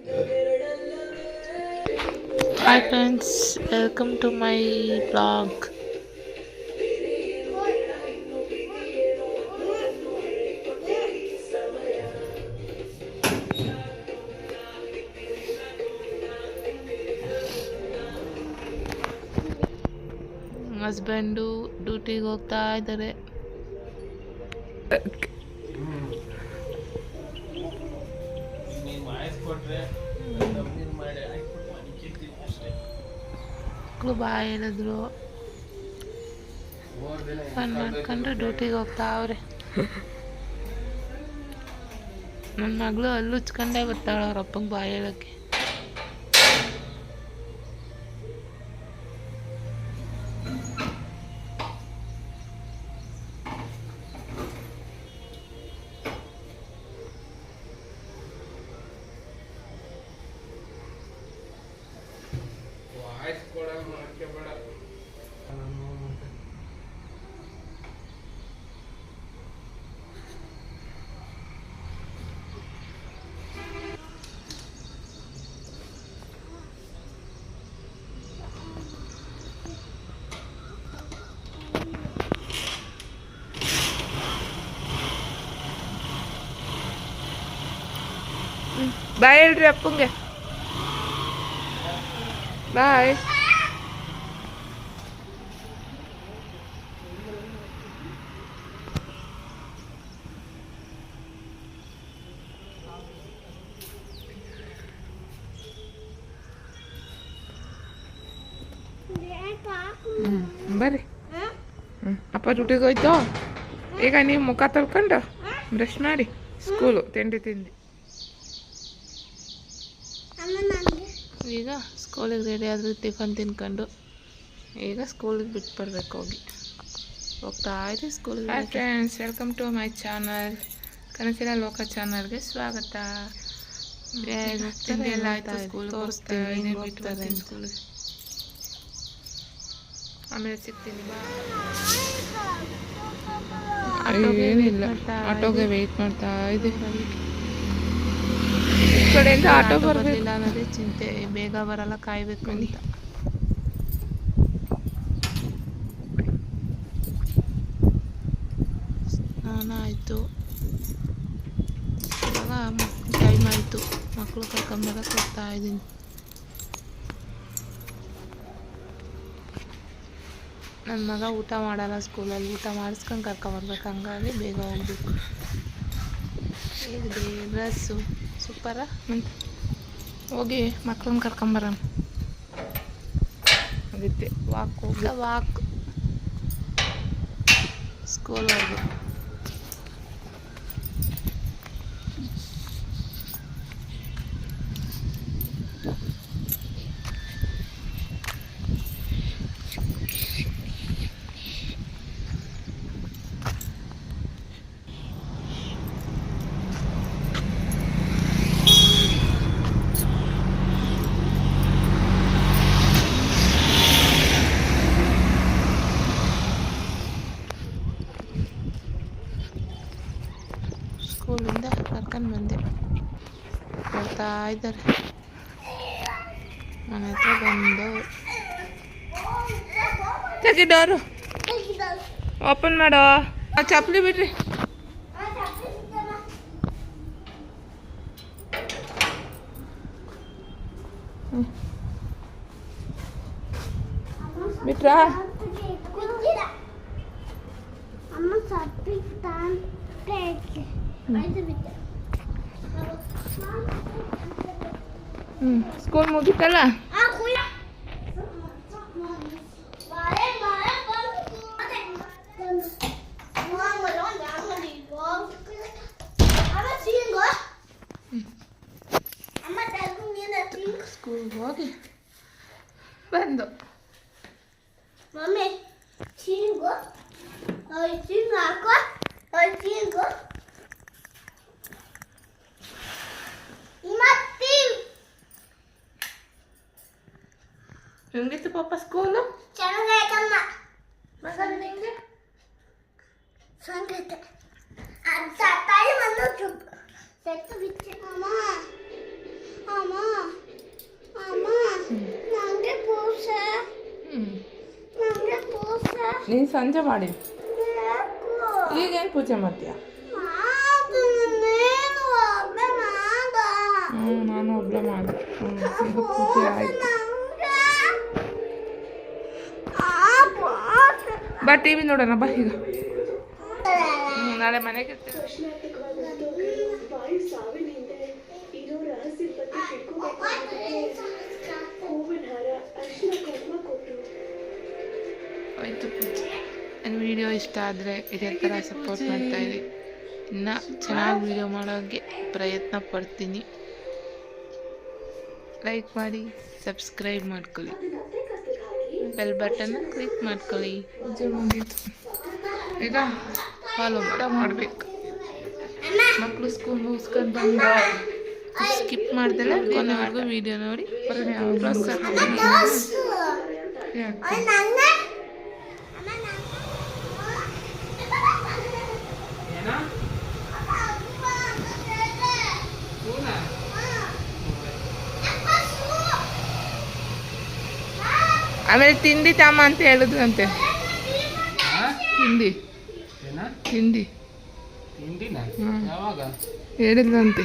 Hi friends, welcome to my vlog. Husband ಡ್ಯೂಟಿಗೆ ಹೋಗ್ತಾ ಇದ್ದಾರೆ. ಮಕ್ಕಳು ಬಾಯ್ ಹೇಳಿದ್ರು, ಫೋನ್ ಮಾಡ್ಕೊಂಡು ಡ್ಯೂಟಿಗೆ ಹೋಗ್ತಾ ಅವ್ರೆ. ನನ್ನ ಮಗಳು ಅಲ್ಲಿ ಉಚ್ಕೊಂಡೇ ಬರ್ತಾಳೆ ಅವ್ರ ಅಪ್ಪಂಗೆ ಬಾಯ್ ಹೇಳೋಕ್ಕೆ. ಬಾಯ್ ಹೇಳ್ರಿ ಅಪ್ಪಂಗೆ, ಬಾಯ್. ಬರ್ರಿ. ಅಪ್ಪ ಡ್ಯೂಟಿಗೆ ಹೋಯ್ತು. ಈಗ ನೀವು ಮುಖ ತೊಳ್ಕೊಂಡು ಬ್ರಷ್ ಮಾಡಿ ಸ್ಕೂಲು ತಿಂಡಿ ತಿಂದು ಈಗ ಸ್ಕೂಲಿಗೆ ರೆಡಿ ಆದರೂ ಟಿಫನ್ ತಿನ್ಕೊಂಡು ಈಗ ಸ್ಕೂಲಿಗೆ ಬಿಟ್ಟು ಬರ್ಬೇಕು. ಹೋಗ್ತಾ ಇದ್ದೀವಿ ಸ್ಕೂಲಿಗೆ. Hi friends, welcome to my channel, Kanasina Loka ಚಾನಲ್ಗೆ ಸ್ವಾಗತ. ತಿಂಡಿ ಎಲ್ಲ ಆಯಿತು, ಸ್ಕೂಲ್ ತೋರಿಸ್ತೀನಿ, ಬಿಟ್ಟು ಬರ್ತೀನಿ ಸ್ಕೂಲಿಗೆ. ಆಮೇಲೆ ಸಿಗ್ತೀನಿ. ಏನಿಲ್ಲ, ಆಟೋಗೆ ವೆಯ್ಟ್ ಮಾಡ್ತಾ ಇದ್ದೀವಿ. ಈ ಕಡೆಯಿಂದ ಆಟೋ ಬರಲಿಲ್ಲ ಅನ್ನೋದೇ ಚಿಂತೆ, ಬೇಗ ಬರಲ್ಲ, ಕಾಯಬೇಕು ಅಂತ. ಸ್ನಾನ ಆಯಿತು, ಇವಾಗ ಟೈಮ್ ಆಯಿತು, ಮಕ್ಕಳು ಕರ್ಕೊಂಬರಕ್ಕೆ ಹೋಗ್ತಾ ಇದ್ದೀನಿ. ನನ್ನ ಮಗ ಊಟ ಮಾಡಲ್ಲ ಸ್ಕೂಲಲ್ಲಿ, ಊಟ ಮಾಡಿಸ್ಕೊಂಡು ಕರ್ಕೊಂಬರ್ಬೇಕು, ಹಂಗಾಗಿ ಬೇಗ ಹೋಗ್ಬೇಕು. ಹೇಗಿದೆ ಡ್ರೆಸ್ಸು? ಸೂಪರಾ? ಹೋಗಿ ಮಕ್ಕಳನ್ನ ಕರ್ಕೊಂಬರೋಣ. ಆಗುತ್ತೆ ವಾಕ್ ಸ್ಕೂಲ್ವರೆಗೂ. ಸ್ಕೂಲಿಂದ ಕರ್ಕೊಂಡು ಬಂದೆ, ಬರ್ತಾ ಇದ್ದಾರೆ. ಮನೆ ಹತ್ರ ಬಂದು ತೆಗಿಡೋರು ಓಪನ್ ಮಾಡೋ. ಚಪ್ಪಲಿ ಬಿಡ್ರಿ. ಬಿಟ್ರಾ? ಸ್ಕೂಲ್ ಮುಗಿತಲ್ಲ. ಸ್ಕೂಲ್ಗೆ ಹೋಗಿ ಬಂದು ಮಮ್ಮಿ ಚೀಂಗು ಚೀಂಗು ಹಾಕೋ ಚೀಂಗು ಮತ್ತೆ ಹೆಂಗಿತ್ತು ಪಾಪ ಸ್ಕೂಲು? ಚೆನ್ನಾಗೈತಮ್ಮ. ಮಗ ನಿಂಗೆ ಸಂಗೀತ ಅದು ತಾಯಿ ಬಂದು ಸೆಟ್ಟು ಬಿಚ್ಚ ಅಮ್ಮ ಅಮ್ಮ ನೀನು ಸಂಜೆ ಮಾಡಿ ಈಗೇನು ಪೂಜೆ ಮಾಡ್ತೀಯ? ನಾನು ಒಬ್ಬಳೆ ಮಾಡಿದೆ. ಈಗ ಪೂಜೆ ಆಯ್ತು. ಬಾ ಟಿ ವಿ ನೋಡೋಣ ಬಾ ಈಗ. ನಾಳೆ ಮನೆಗೆ ಆಯಿತು ಪೂಜೆ. ನನ್ನ ವಿಡಿಯೋ ಇಷ್ಟ ಆದರೆ ಇದೇ ಥರ ಸಪೋರ್ಟ್ ಮಾಡ್ತಾಯಿರಿ. ಇನ್ನು ಚೆನ್ನಾಗಿ ವಿಡಿಯೋ ಮಾಡೋಕ್ಕೆ ಪ್ರಯತ್ನ ಪಡ್ತೀನಿ. ಲೈಕ್ ಮಾಡಿ, ಸಬ್ಸ್ಕ್ರೈಬ್ ಮಾಡ್ಕೊಳ್ಳಿ, ಬೆಲ್ ಬಟನ್ನ ಕ್ಲಿಕ್ ಮಾಡ್ಕೊಳ್ಳಿ. ಪೂಜೆ ಮುಗೀತು. ಈಗ ಫಾಲೋ ಮಾಡಬೇಕು. ಮಕ್ಕಳು ಸ್ಕೂಲ್ ಮುಗಿಸ್ಕೊಂಡು ಬಂದ ಸ್ಕಿಪ್ ಮಾಡ್ದಲ್ಲ ಕೊನೆವರೆಗೂ ವಿಡಿಯೋ ನೋಡಿ ಪ್ರೋತ್ಸಾಹ ಆಮೇಲೆ ತಿಂಡಿ ತಾಮ ಅಂತ ಹೇಳಿದ್ರಂತೆ. ತಿಂಡಿ ತಿಂಡಿ ಹೇಳಿದ್ರಂತೆ.